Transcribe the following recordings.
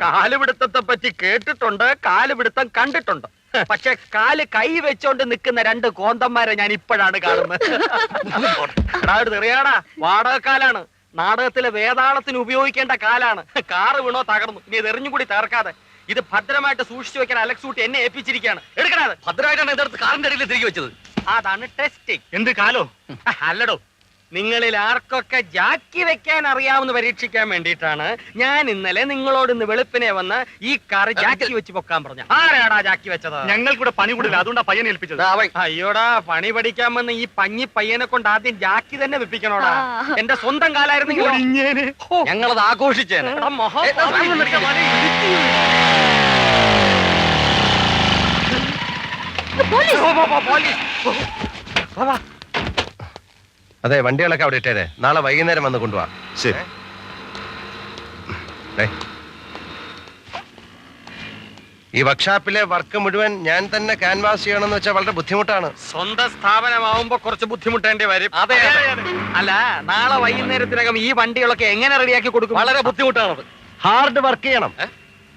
കാലുപിടുത്തത്തെ പറ്റി കേട്ടിട്ടുണ്ട്, കാലുപിടുത്തം കണ്ടിട്ടുണ്ട്. പക്ഷെ കാല് കൈ വെച്ചോണ്ട് നിൽക്കുന്ന രണ്ട് കോന്തന്മാരെ ഞാൻ ഇപ്പോഴാണ് കാണുന്നത്. തെറിയാടാ, വാടകക്കാലാണ്. നാടകത്തിലെ വേതാളത്തിന് ഉപയോഗിക്കേണ്ട കാലാണ്. കാറ് വീണോ തകർന്നു, ഇനി ഇത് എറിഞ്ഞും കൂടി തകർക്കാതെ ഇത് ഭദ്രമായിട്ട് സൂക്ഷിച്ചു വെക്കാൻ അലക്സ് ഊട്ടി എന്നെ ഏൽപ്പിച്ചിരിക്കുകയാണ്. എടുക്കണത് ഭദ്രമായിട്ടാണ് ഇതെടുത്ത് കാറിന്റെ അടിയിൽ തിരികെ വെച്ചത്. അതാണ് ടെസ്റ്റിംഗ്. എന്ത് കാലോ? അല്ലടോ, നിങ്ങളിൽ ആർക്കൊക്കെ ജാക്കി വെക്കാൻ അറിയാമെന്ന് പരീക്ഷിക്കാൻ വേണ്ടിയിട്ടാണ് ഞാൻ ഇന്നലെ നിങ്ങളോട് ഇന്ന് വെളുപ്പിനെ വന്ന് ഈ കാറ് ജാക്കി വെച്ച് പൊക്കാൻ പറഞ്ഞു. ആരാടാ ജാക്കി വെച്ചത്? ഞങ്ങൾക്കൂടെ പണി കൂടില്ല, അതുകൊണ്ടാ പയ്യനെ ഏൽപ്പിച്ചത്. അയ്യോടാ, പണി പഠിക്കാൻ വന്ന് ഈ പഞ്ഞി പയ്യനെ കൊണ്ട് ആദ്യം ജാക്കി തന്നെ വെപ്പിക്കണോടാ. എന്റെ സ്വന്തം കാലായിരുന്നെങ്കിൽ ഞങ്ങളത് ആഘോഷിച്ചേനെ. അതെ, വണ്ടികളൊക്കെ അവിടെ ഇട്ടേരെ. നാളെ വൈകുന്നേരം വന്ന് കൊണ്ടുപോവാ. ശരി. ഈ വർക്ക്ഷോപ്പിലെ വർക്ക് മുഴുവൻ ഞാൻ തന്നെ ക്യാൻവാസ് ചെയ്യണമെന്ന് വെച്ചാൽ വളരെ ബുദ്ധിമുട്ടാണ്. സ്വന്തം സ്ഥാപനമാവുമ്പോ കുറച്ച് ബുദ്ധിമുട്ടേണ്ടി വരും. അതെ, അല്ല, നാളെ വൈകുന്നേരത്തിനകം ഈ വണ്ടികളൊക്കെ എങ്ങനെ റെഡിയാക്കി കൊടുക്കും? വളരെ ബുദ്ധിമുട്ടാണത്. ഹാർഡ് വർക്ക് ചെയ്യണം.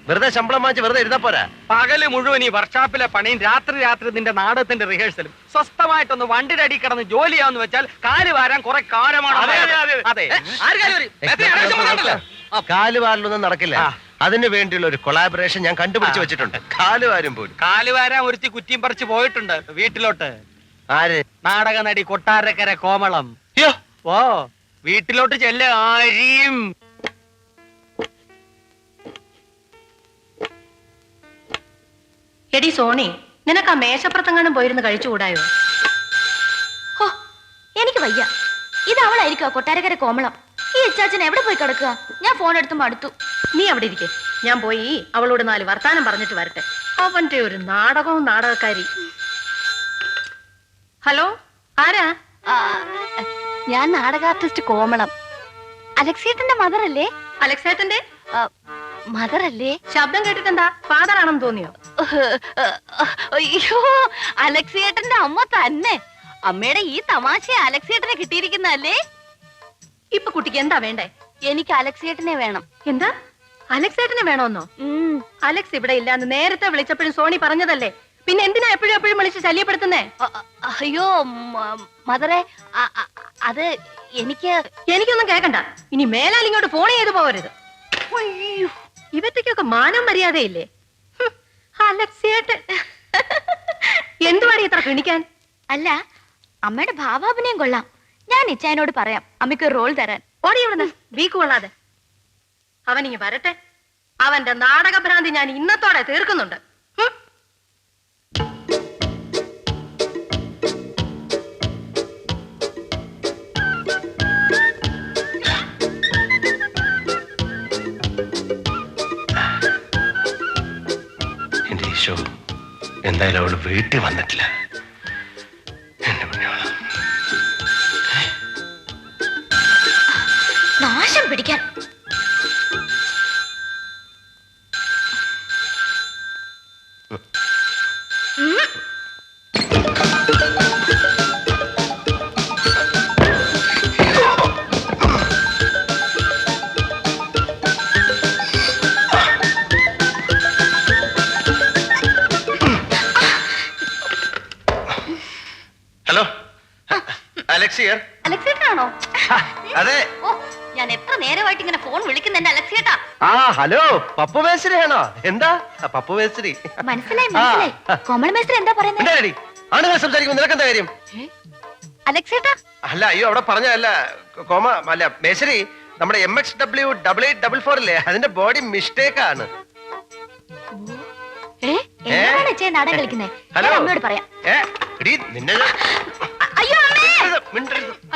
വെറുതെ ശമ്പളം വാങ്ങിച്ച് വെറുതെ എഴുതാ പോരാ. പകല് മുഴുവൻ ഈ വർക്ക്ഷോപ്പിലെ പണിയും രാത്രി നിന്റെ നാടകത്തിന്റെ റിഹേഴ്സലും. സ്വസ്ഥമായിട്ടൊന്ന് വണ്ടിയുടെ അടി കിടന്ന് ജോലിയാന്ന് വെച്ചാൽ കാല് വാരാൻ കുറെ കാലമാണ്. അതെ, കാലുവാരലൊന്നും നടക്കില്ല. അതിനു വേണ്ടിയുള്ള ഒരു കൊളാബറേഷൻ ഞാൻ കണ്ടുപിടിച്ച് വെച്ചിട്ടുണ്ട്. കാലുവാരും പോലും. കാലുവാരാൻ ഒരുത്തി കുറ്റിയും പറിച്ച് പോയിട്ടുണ്ട് വീട്ടിലോട്ട്. ആര്? നാടക നടി കൊട്ടാരക്കര കോമളം. ഓ, വീട്ടിലോട്ട് ചെല്ല. ആരെയും എടി സോണി, നിനക്ക് ആ മേശപ്പുറത്തെങ്ങാനും പോയിരുന്ന് കഴിച്ചുകൂടായോ? ഹോ, എനിക്ക് വയ്യ. ഇത് അവളായിരിക്കും കൊട്ടാരക്കര കോമളം. ഈ ഇച്ചാച്ചൻ എവിടെ പോയി കിടക്കുക? ഞാൻ ഫോൺ എടുത്ത് മടുത്തു. നീ അവിടെ ഇരിക്കെ, ഞാൻ പോയി അവളോട് 4 വർത്താനം പറഞ്ഞിട്ട് വരട്ടെ. അവന്റെ ഒരു നാടകവും നാടകക്കാരി. ഹലോ, ആരാ? ഞാൻ നാടക ആർട്ടിസ്റ്റ് കോമളം. അലക്സേട്ടന്റെ മദർ അല്ലേ? അലക്സേട്ടന്റെ മദർ അല്ലേ? ശബ്ദം കേട്ടിട്ടെന്താ ഫാദർ ആണെന്ന് തോന്നിയോ? അയ്യോ, അലക്സേട്ടന്റെ അമ്മ തന്നെ. അമ്മയുടെ ഈ തമാശ അലക്സേട്ടനെ കിട്ടിയിരിക്കുന്നല്ലേ? ഇപ്പൊ കുട്ടിക്ക് എന്താ വേണ്ടേ? എനിക്ക് അലക്സേട്ടനെ വേണം. എന്താ? അലക്സേട്ടനെ വേണോന്നോ? അലക്സ് ഇവിടെ ഇല്ലാന്ന് നേരത്തെ വിളിച്ചപ്പോഴും സോണി പറഞ്ഞതല്ലേ, പിന്നെ എന്തിനാ എപ്പോഴും വിളിച്ച് ശല്യപ്പെടുത്തുന്നേ? അയ്യോ മദറെ, അത് എനിക്കൊന്നും കേക്കണ്ട. ഇനി മേലാൽ ഇങ്ങോട്ട് ഫോൺ ചെയ്ത് പോകരുത്. ഇവറ്റയ്ക്കൊക്കെ മാനം മര്യാദയില്ലേ? അലക്സേട്ടൻ എന്തുവാടി ഇത്ര കിണിക്കാൻ? അല്ല, അമ്മയുടെ ഭാവാഭിനയം കൊള്ളാം. ഞാൻ ഇച്ചായനോട് പറയാം അമ്മയ്ക്ക് ഒരു റോൾ തരാൻ. ഓടി ഇവിടുന്ന് വീക്ക് കൊള്ളാതെ. അവനിങ്ങ് വരട്ടെ. അവന്റെ നാടകഭ്രാന്തി ഞാൻ ഇന്നത്തോടെ തീർക്കുന്നുണ്ട്. എന്തായാലും അവള് വീട്ടിൽ വന്നിട്ടില്ല. നാശം പിടിക്കാൻ. ഹലോ, അലക്സേട്ടനാണോ? അതെ. ഞാൻ എത്ര നേരമായിട്ട് ഇങ്ങനെ ഫോൺ വിളിക്കുന്നുണ്ട് അലക്സേട്ടാ. ഹലോ, പപ്പു മേസ്ത്രിയാണോ? എന്താ പപ്പു മേസ്ത്രി? മനസ്സിലായി. കോമൾ മേസ്ത്രി എന്താ പറയുന്നത്? ആണുങ്ങൾ സംസാരിക്കുമ്പോൾ നിനക്കെന്താ കാര്യം? അലക്സേട്ടാ? അല്ല, അയ്യോ, അവിടെ പറഞ്ഞല്ല കോമ അല്ല മേശ്ശേരി. നമ്മുടെ MXW8844 ഇല്ലേ, അതിന്റെ ബോഡി മിസ്റ്റേക്ക് ആണ്. നാടകം കളിക്കുന്നേ? അമ്മയോട് പറയാം.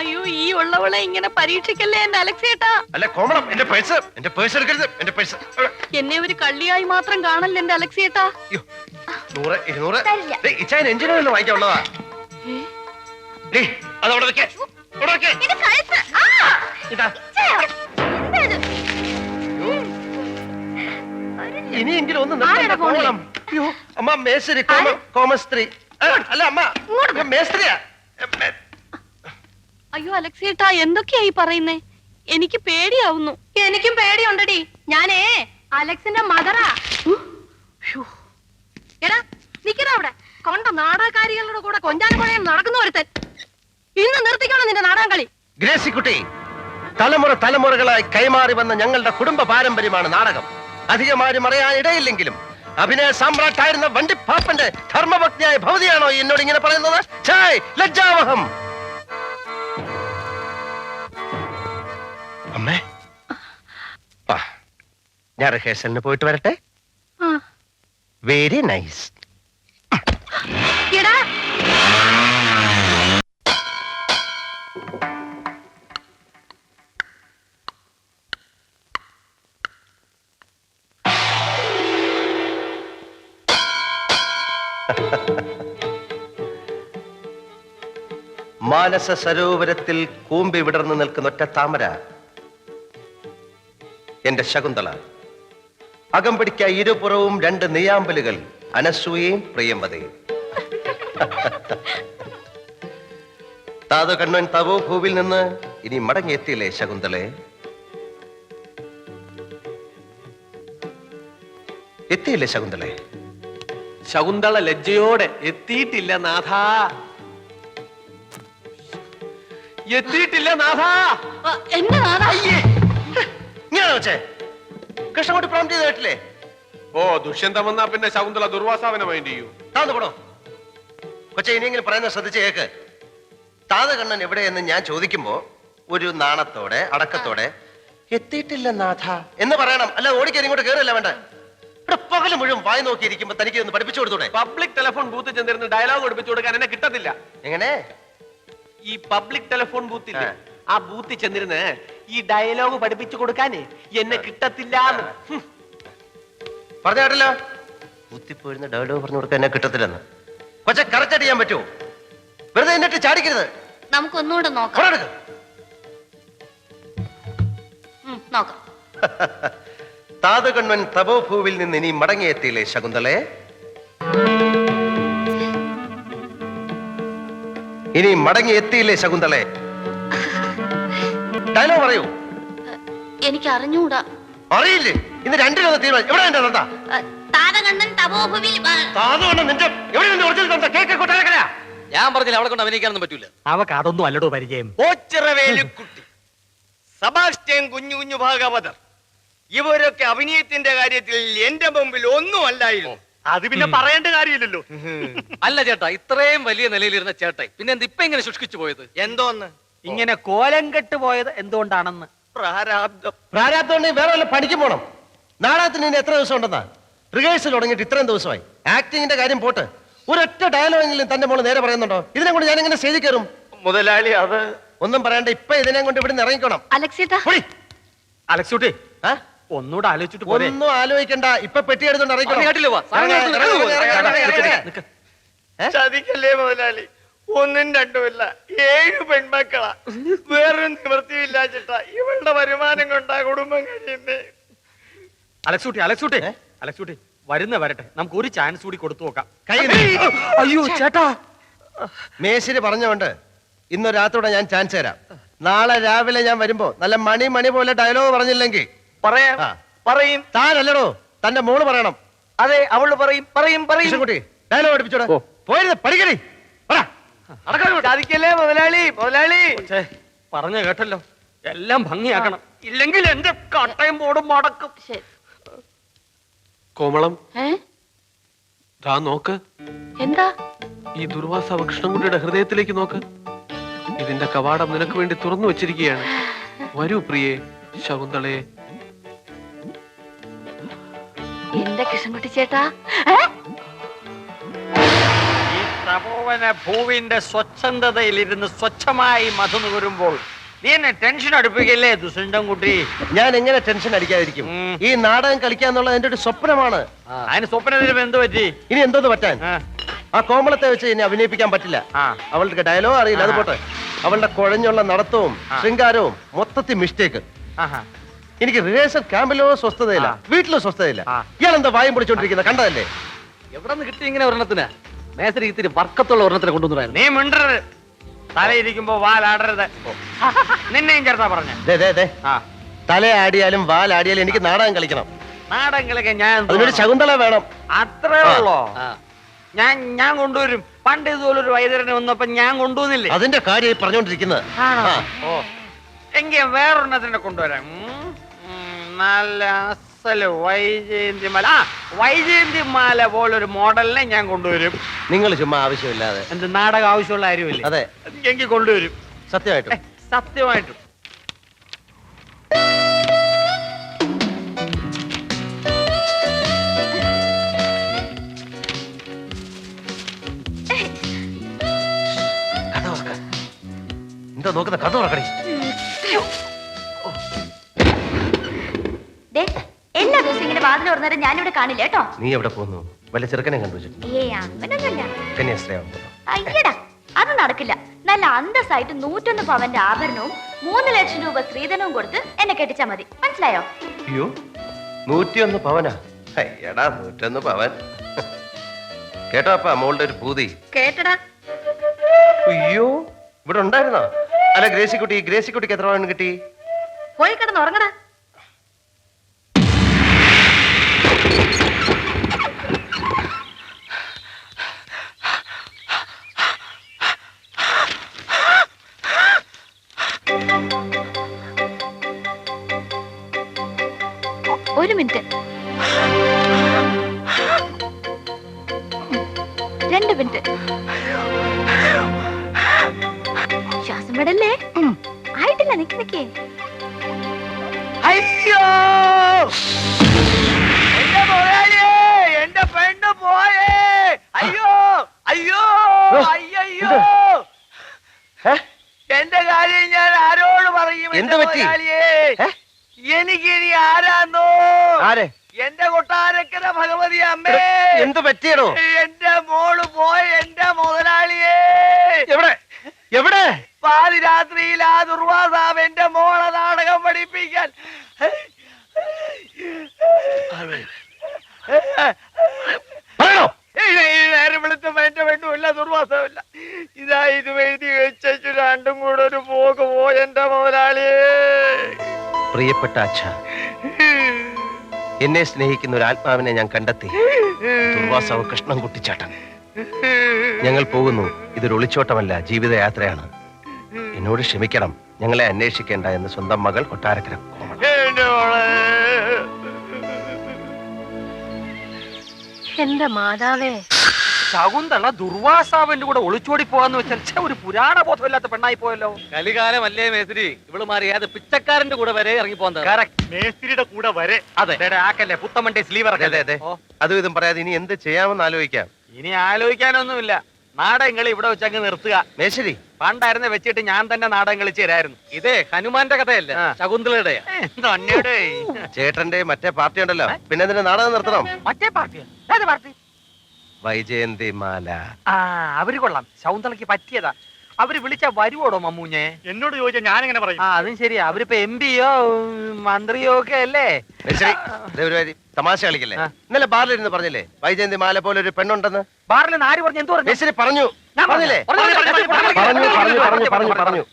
അയ്യോ, ഈ ഉള്ളവളെ ഇങ്ങനെ പരീക്ഷിക്കല്ലേ എന്റെ അലക്സേട്ടാ. അല്ല കോമളം, എന്റെ പേഴ്സ് എടുക്കരുത്. എന്റെ പേഴ്സ് എന്നെ ഒരു കള്ളിയായി മാത്രം കാണല്ലേ എന്റെ അലക്സേട്ടാ. 100 200 ഇച്ചായൻ എഞ്ചിനീയറിൽ വാങ്ങിക്കാനുള്ളതാ. അതവിടെ ഉടക്കെ. എന്റെ കഴുത്ത്. ആ! ഇതാ. ഛേ, എന്താ ഇത്? ഇനിയെങ്കിലും ഒന്ന് ആരുടെ നിർത്തണ്ട ഫോണിൽ? കോമളം. അയ്യോ, അമ്മ മേശരി കോമസ്ത്രീ. അല്ല അമ്മ ഞാൻ മേസ്ത്രിയാ. അയ്യോ അലക്സേട്ടാ എന്തൊക്കെയായി പറയുന്നേ? എനിക്ക് പേടിയാവുന്നു. എനിക്കും പേടിയുണ്ടടി. ഞാനേ അലക്സിന്റെ മദറാ. എടാ നിക്കടാ അവിടെ. കൊണ്ട നാടകക്കാരികളുടെ കൂടെ കൊഞ്ചാനും കൊഴയാൻ നടക്കുന്ന ഒരുത്തൻ. ഇന്ന് നിർത്തിക്കണം നിന്റെ നാടകം കളി. ഗ്രേസിക്കുട്ടി, തലമുറകളായി കൈമാറി വന്ന ഞങ്ങളുടെ കുടുംബ പാരമ്പര്യമാണ് നാടകം. അധികമാരും അറിയാൻ ഇടയില്ലെങ്കിലും അഭിനയ സാമ്രാട്ടായിരുന്ന വണ്ടിപ്പാപ്പന്റെ ധർമ്മഭക്തിയായ ഭവതിയാണോ എന്നോട് ഇങ്ങനെ പറയുന്നത്? ഛായ്, ലജ്ജാവഹം. അമ്മേ, ഞാൻ റിഹേഴ്സലിന് പോയിട്ട് വരട്ടെ. Very nice. എടാ മാനസ സരോവരത്തിൽ കൂമ്പി വിടർന്നു നിൽക്കുന്ന ഒറ്റ താമര എന്റെ ശകുന്തള. അകമ്പടിക്ക ഇരുപുറവും രണ്ട് നെയ്യാമ്പലുകൾ, അനസൂയയും പ്രിയംവതയും. താതു കണ്ണൻ തവോ ഭൂവിൽ നിന്ന് ഇനി മടങ്ങിയെത്തിയില്ലേ ശകുന്തളെ? എത്തിയില്ലേ ശകുന്തളെ? ശകുന്തള ലജ്ജയോടെ എത്തിയിട്ടില്ല നാഥാ, എത്തിയിട്ടില്ല നാഥാ. എന്നെ നാടാ. ഇങ്ങനെ വെച്ചേ കൃഷ്ണൻകുട്ടി പ്രോംപ്റ്റ് ചെയ്ത് കേട്ടില്ലേ? ഓ, ദുഷ്യന്തം വന്നാ പിന്നെ ശകുന്തള ദുർവാസാവനെ മൈൻഡ് ചെയ്യൂ. താന്ന് പോടോ കൊച്ചെ. ഇനിയെങ്കിലും പറയുന്നത് ശ്രദ്ധിച്ച് കേക്ക്. താത് കണ്ണൻ എവിടെയെന്ന് ഞാൻ ചോദിക്കുമ്പോ ഒരു നാണത്തോടെ അടക്കത്തോടെ എത്തിയിട്ടില്ല നാഥ എന്ന് പറയണം. അല്ല ഓടിക്കാൻ ഇങ്ങോട്ട് കയറില്ല വേണ്ട. ഇവിടെ പകല് മുഴുവൻ വായി നോക്കിയിരിക്കുമ്പോ തനിക്ക് ഒന്ന് പഠിപ്പിച്ചു കൊടുത്തൂടെ? പബ്ലിക് ടെലിഫോൺ ബൂത്തിൽ ചെന്നിരുന്ന് ഡയലോഗ് പഠിപ്പിച്ചു കൊടുക്കാൻ എന്നെ കിട്ടത്തില്ല. എങ്ങനെ? ഈ പബ്ലിക് ടെലിഫോൺ ബൂത്തില്ലേ, ആ ബൂത്തിൽ ചെന്നിരുന്ന് ഈ ഡയലോഗ് പഠിപ്പിച്ചു കൊടുക്കാനേ എന്നെ കിട്ടത്തില്ല. പറഞ്ഞ കേട്ടല്ലോ, കുത്തിപ്പോയിരുന്ന ഡയലോഗ് പറഞ്ഞു കൊടുക്കാൻ എന്നെ കിട്ടത്തില്ലെന്ന്. കൊച്ചെ കറക്റ്റ് ചെയ്യാൻ പറ്റുമോ? വെറുതെ എന്നിട്ട് ചാടിക്കരുത്. നമുക്കൊന്നുകൂടെ നോക്കാം. അവിടെ എടുക്ക്. നോക്കാം. താതു കണ്ണൻ തപോഭൂവിൽ നിന്ന് ഇനി മടങ്ങിയെത്തിയില്ലേ ശകുന്തളെ? ഇനി മടങ്ങിയെത്തിയില്ലേ ശകുന്തളെ? ഡയലോഗ് പറയൂ. എനിക്ക് അറിഞ്ഞൂടാ. അറിയില്ലേ? ഇന്ന് രണ്ടിലൊന്ന് തീരുമാനം. എവിടെ എന്റെ തന്ത? താരകണ്ണൻ തപോഭൂവിൽ താതു കണ്ണൻ നിന്റെ എവിടെ നിന്റെ ഒറിജിനൽ തന്ത? കേക്ക് കൊട്ടാരക്കരാ. ഞാൻ പറഞ്ഞില്ല അവളെ കൊണ്ട് അഭിനയിക്കാനൊന്നും പറ്റൂല. അവക്ക് അതൊന്നും അല്ലടോ പരിചയം. ഓച്ചിറവേലിക്കുട്ടി, സെബാസ്റ്റ്യൻ കുഞ്ഞു കുഞ്ഞു ഭാഗവതർ, ഇവരൊക്കെ അഭിനയത്തിന്റെ കാര്യത്തിൽ എന്റെ മുമ്പിൽ ഒന്നും അല്ലായിരുന്നു. അത് പിന്നെ പറയേണ്ട കാര്യമില്ലല്ലോ. അല്ല ചേട്ടാ, ഇത്രയും വലിയ നിലയിലിരുന്ന ചേട്ടായി പിന്നെ എന്ത് ഇപ്പൊ ഇങ്ങനെ ശുഷ്കിച്ചു പോയത്? എന്തോന്ന് ഇങ്ങനെ കോലം കെട്ട് പോയത് എന്തുകൊണ്ടാണെന്ന്. പ്രാരാബ്ദം. പ്രാരാബ്ദം വേറെ വല്ല പണിക്കും പോണം. നാടകത്തിന് ഇനി എത്ര ദിവസം ഉണ്ടെന്നാ? റിഹേഴ്സൽ തുടങ്ങിയിട്ട് ഇത്രയും ദിവസമായി. ആക്ടിങ്ങിന്റെ കാര്യം പോട്ട്, ഒരൊറ്റ ഡയലോഗെങ്കിലും തന്റെ മോള് നേരെ പറയുന്നുണ്ടോ? ഇതിനെ കൊണ്ട് ഞാൻ എങ്ങനെ സ്റ്റേജിൽ കയറും? മുതലാളി, അത് ഒന്നും പറയണ്ട. ഇപ്പൊ ഇതിനെ കൊണ്ട് ഇവിടുന്ന് ഇറങ്ങിക്കോണം. അലക്സേട്ടാ അലക്സൂട്ടി ആ? ഒന്നുകൂടെ ആലോചിച്ചിട്ട് പോരെ. ഒന്നും ആലോചിക്കണ്ട. ഇപ്പൊ പെട്ടി എടുത്തോണ്ട് ഇറങ്ങിക്കോണം. കേട്ടില്ലേ? വാ, സാധനം എടുത്ത് നിക്ക്. ചതിക്കല്ലേ മുതലാളി. ഒന്നും രണ്ടുമില്ല, 7 പെൺമക്കളാ. വേറൊരു നിവൃത്തിയില്ല ചേട്ടാ. ഇവളുടെ വരുമാനം കൊണ്ടാ കുടുംബം കഴിയുന്നേ. അലക്സൂട്ടി അലക്സൂട്ടി വരുന്ന വരട്ടെ, നമുക്ക് ഒരു ചാൻസ് കൂടി കൊടുത്തു നോക്കാം. കൈ അയ്യോ ചേട്ടാ, മേശിരി പറഞ്ഞോണ്ട് ഇന്ന് രാത്രിയോടെ ഞാൻ ചാൻസ് തരാം. നാളെ രാവിലെ ഞാൻ വരുമ്പോ നല്ല മണി പോലെ ഡയലോഗ് പറഞ്ഞില്ലെങ്കിൽ പറയാം, ആ. പറയും. താനല്ലടോ, തന്റെ മോള് പറയണം. അതെ, അവള് പറയും പറയും പറയും. കൃഷ്ണൻകുട്ടി ഡയലോഗ് പഠിപ്പിച്ചോടെ. പോയിരുന്ന് പഠിക്കണേ. ചതിക്കല്ലേ മുതലാളി, മുതലാളി. ഛേ, പറഞ്ഞ കേട്ടല്ലോ, എല്ലാം ഭംഗിയാക്കണം, ഇല്ലെങ്കിൽ എന്റെ കട്ടയും പോടും മടക്കും. ശരി. കോമളം, ഏ ദാ നോക്ക്. എന്താ? ഈ ദുർവാസാവ് കൃഷ്ണൻകുട്ടിയുടെ ഹൃദയത്തിലേക്ക് നോക്ക്. ഇതിന്റെ കവാടം നിനക്ക് വേണ്ടി തുറന്നു വെച്ചിരിക്കുകയാണ്. വരൂ പ്രിയേ ശകുന്തളയെ. എന്റെ കൃഷ്ണൻകുട്ടി ചേട്ടാ, ഈ തപോവന ഭൂവിന്റെ സ്വച്ഛന്തതയിലിരുന്ന് സ്വച്ഛമായി മധു നുകരുമ്പോൾ നീ എന്നെ ടെൻഷൻ അടുപ്പിക്കല്ലേ ദുഷ്യന്തം കുട്ടി. ഞാൻ എങ്ങനെ ടെൻഷൻ അടിക്കാതിരിക്കും? ഈ നാടകം കളിക്കാന്നുള്ളത് എന്റെ ഒരു സ്വപ്നമാണ്. അതിന് സ്വപ്നത്തിന് എന്ത് പറ്റി? ഇനി എന്തോന്ന് പറ്റാൻ? ആ, ആ കോമളത്തെ വെച്ച് ഇനി അഭിനയിപ്പിക്കാൻ പറ്റില്ല. ആ. അവൾക്ക് ഡയലോഗ് അറിയില്ല. അത് പോട്ടെ. അവളുടെ കുഴഞ്ഞുള്ള നടത്തവും ശൃംഗാരവും മൊത്തത്തിൽ മിസ്റ്റേക്ക്. ആഹാ. എനിക്ക് റിഹേഴ്സൽ ക്യാമ്പിലോ സ്വസ്ഥതയില്ല, വീട്ടിലും സ്വസ്ഥതയില്ല. ആ. ഇയാളെന്താ വായും പൊടിച്ചോണ്ടിരിക്കുന്നത് കണ്ടതല്ലേ? എവിടെ നിന്ന് കിട്ടി ഇങ്ങനെ ഒരെണ്ണത്തിന്? മേസരി ഇത്തിരി വർക്കത്തുള്ള ഒരെണ്ണത്തിനെ കൊണ്ടുവന്നു. നീ മിണ്ടരുത്. തലയിരിക്കുമ്പോ വാലാടരുത്. നിന്നെയും ചേർത്താ പറഞ്ഞ. ദേ, ദേ, ദേ. ആ തല ആടിയാലും വാലാടിയാലും എനിക്ക് നാടകം കളിക്കണം. നാടകങ്ങളൊക്കെ ഞാൻ അതിനൊരു ശകുന്തള വേണം. അത്രേ ഉള്ളോ? ഞാൻ കൊണ്ടുവരും. പണ്ട് ഇതുപോലൊരു വൈദ്യരനെ വന്നപ്പോ ഞാൻ കൊണ്ടുവന്നില്ലേ? അതിന്റെ കാര്യം പറഞ്ഞോണ്ടിരിക്കുന്നത്. ആണോ? ആ. ഓ എങ്കിൽ വേറൊരെണ്ണത്തിനെ കൊണ്ടുവരാം. നല്ല അസല് വൈജയന്തിമാല. വൈജയന്തിമാല പോലൊരു മോഡലിനെ ഞാൻ കൊണ്ടുവരും. നിങ്ങൾ ചുമ്മാ ആവശ്യമില്ലാതെ. എന്ത് നാടകം ആവശ്യമുള്ള കാര്യമില്ല. അതെ, എങ്കിൽ കൊണ്ടുവരും. സത്യമായിട്ടും. സത്യമായിട്ടും. കഥ തുറക്ക. എന്താ നോക്കുന്ന? കഥ തുറക്കണേ. എല്ലാ ദിവസവും ഇങ്ങനെ വാതിൽ തുറന്നിട്ട് ഞാനിവിടെ കാണില്ല കേട്ടോ. നീ എവിടെ പോകുന്നു? വല്ല ചെറുക്കനെ കണ്ടുവച്ചിട്ടുണ്ട്? അങ്ങനൊന്നുമില്ല. കന്യാസ്ത്രീയാവും. അയ്യടാ, അത് നടക്കില്ല. നല്ല അന്തസ്സായിട്ട് 101 പവന്റെ ആഭരണവും 3 ലക്ഷം രൂപ സ്ത്രീധനവും കൊടുത്ത് എന്നെ കെട്ടിച്ചാ മതി. മനസ്സിലായോ? അയ്യോ, 101 പവനാ? അയ്യടാ, 101 പവൻ. കേട്ടോ അപ്പ മോളുടെ ഒരു പൂതി? കേട്ടടാ. അയ്യോ, ഇവിടെ ഉണ്ടായിരുന്നോ? അല്ല, ഗ്രേസിക്കുട്ടിക്ക് എത്ര പവൻ കിട്ടി? പോയി കിടന്ന് ഉറങ്ങടാ. ഒരു മിനിറ്റ്. 2 മിനിറ്റ്. ശ്വാസം വിടല്ലേ. ആയിട്ടില്ല. നിക്കേ. അയ്യോ, എന്റെ മുതലാളിയേ, എന്റെ പെണ്ണ് പോയേ. അയ്യോ അയ്യോ അയ്യോ. എന്റെ കാര്യം ഞാൻ ആരോട് പറയും? എന്ത് പറ്റി? എനിക്കിനി ആരാന്നോ? ആരെ? എന്റെ കൊട്ടാരക്കര ഭഗവതി അമ്മേ. എന്ത് പറ്റിയടോ? എന്റെ മോള് പോയ എന്റെ മുതലാളിയേ. എവിടെ? എവിടെ? പാതിരാത്രിയിൽ ആ ദുർവാസാവ് എന്റെ മോളെ നാടകം പഠിപ്പിക്കാൻ നേരം വിളിച്ചപ്പോ എന്റെ പെണ്ണുമില്ല, ദുർവാസമില്ല. ഇതാ ഇത് എഴുതി വെച്ചു. രണ്ടും കൂടെ ഒരു പോക്ക് പോയ എന്റെ മുതലാളിയേ. പ്രിയപ്പെട്ട അച്ഛ, എന്നെ സ്നേഹിക്കുന്ന ഒരു ആത്മാവിനെ ഞാൻ കണ്ടെത്തി. ദുർവാസാവ് കൃഷ്ണൻകുട്ടിച്ചാട്ടൻ. ഞങ്ങൾ പോകുന്നു. ഇതൊരു ഒളിച്ചോട്ടമല്ല, ജീവിതയാത്രയാണ്. എന്നോട് ക്ഷമിക്കണം. ഞങ്ങളെ അന്വേഷിക്കേണ്ട എന്ന് സ്വന്തം മകൾ കൊട്ടാരക്കര കോമള. എന്റെ മാതാവേ. ശകുന്തള ദുർവാസാവിന്റെ കൂടെ ഒളിച്ചോടി പോവാന്ന് വെച്ചാൽ ഒരു പുരാണ ബോധമില്ലാത്ത പെണ്ണായി പോയല്ലോ. കലികാലമല്ലേ മേസ്തിരി? ഇവള് മാറി ഏത് പിച്ചക്കാരന്റെ കൂടെ വരെ ഇറങ്ങി പോകുന്നത്. മേസ്ത്രിയുടെ കൂടെ വരെ. അതെ, ആക്കല്ലേ പുത്തമണ്ടി സ്ലീവർ. അതും ഇതും പറയാതെ ഇനി എന്ത് ചെയ്യാമെന്ന് ആലോചിക്കാം. ഇനി ആലോചിക്കാനൊന്നുമില്ല. നാടകങ്ങൾ ഇവിടെ വെച്ചങ്ങ് നിർത്തുക. മേശ്ശേരി, പണ്ടായിരുന്നെ വെച്ചിട്ട് ഞാൻ തന്നെ നാടകം കളിച്ചു തരായിരുന്നു. ഇതേ ഹനുമാന്റെ കഥയല്ല, ശകുന്തളയുടെ. ചേട്ടന്റെ മറ്റേ പാർട്ടി ഉണ്ടല്ലോ, പിന്നെ എന്തിനാ നാടകം നിർത്തണം? മറ്റേ പാർട്ടിയോ? ഏത് പാർട്ടി? വൈജയന്തി മാല. ആ, അവര് കൊള്ളാം. ശകുന്തളയ്ക്ക് പറ്റിയതാ. അവര് വിളിച്ച വരുവോടോ മമ്മൂഞ്ഞെ? എന്നോട് ചോദിച്ചാൽ ഞാൻ എങ്ങനെ പറയും? ആ, അതും ശരിയാ. അവരിപ്പോ MP-യോ മന്ത്രിയോ ഒക്കെ അല്ലേ? തമാശ കളിക്കല്ലേ? ഇന്നലെ ബാറിലിരുന്ന് പറഞ്ഞില്ലേ വൈജയന്തി മാല പോലെ ഒരു പെണ്ണുണ്ടെന്ന്? ബാറിൽ ആര് പറഞ്ഞു? എന്ത് പറഞ്ഞു? പറഞ്ഞു. പറഞ്ഞില്ലേ? പറഞ്ഞു.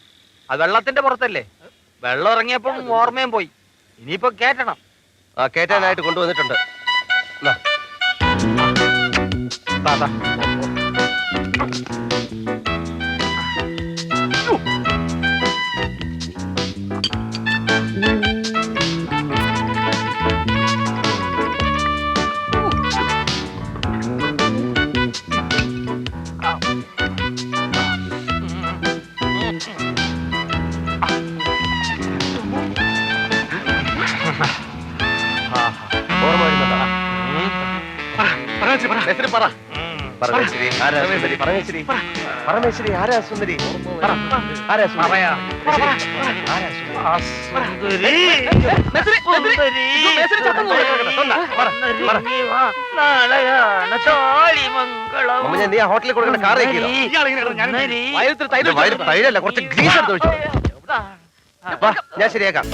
അത് വെള്ളത്തിന്റെ പുറത്തല്ലേ? വെള്ളം ഇറങ്ങിയപ്പം ഓർമ്മയും പോയി. ഇനിയിപ്പോ കേറ്റണം. ആ, കേറ്റാനായിട്ട് കൊണ്ടുവന്നിട്ടുണ്ട്. ഓർമ്മ വരുന്നുണ്ടോ? പറ. പരമേശ്വരി ആരാ സുന്ദരി? പരമേശ്വരി പരമേശ്വരി ആരാ സുന്ദരി? പറ. ആരാ സുന്ദരി? പറയാം. മേശ്ശേരി, ആരാ സുന്ദരി? ആ സുന്ദരി. മേസ്തിരി, മേസ്തിരി, ഇത് മേസ്തിരി ചത്തം സുന്ദരി വാ, നാളെയാണ് താളിമംഗളം. മമ്മ, നീ ആ ഹോട്ടലിൽ കൊടുക്കുന്ന കാർ സുന്ദരി. വയലത്തിൽ തൈര് തൈരല്ല, കുറച്ച് ഗ്രീസ് എടുത്ത് ഒഴിച്ചോ. വാ, ഞാൻ ശരിയാക്കാം.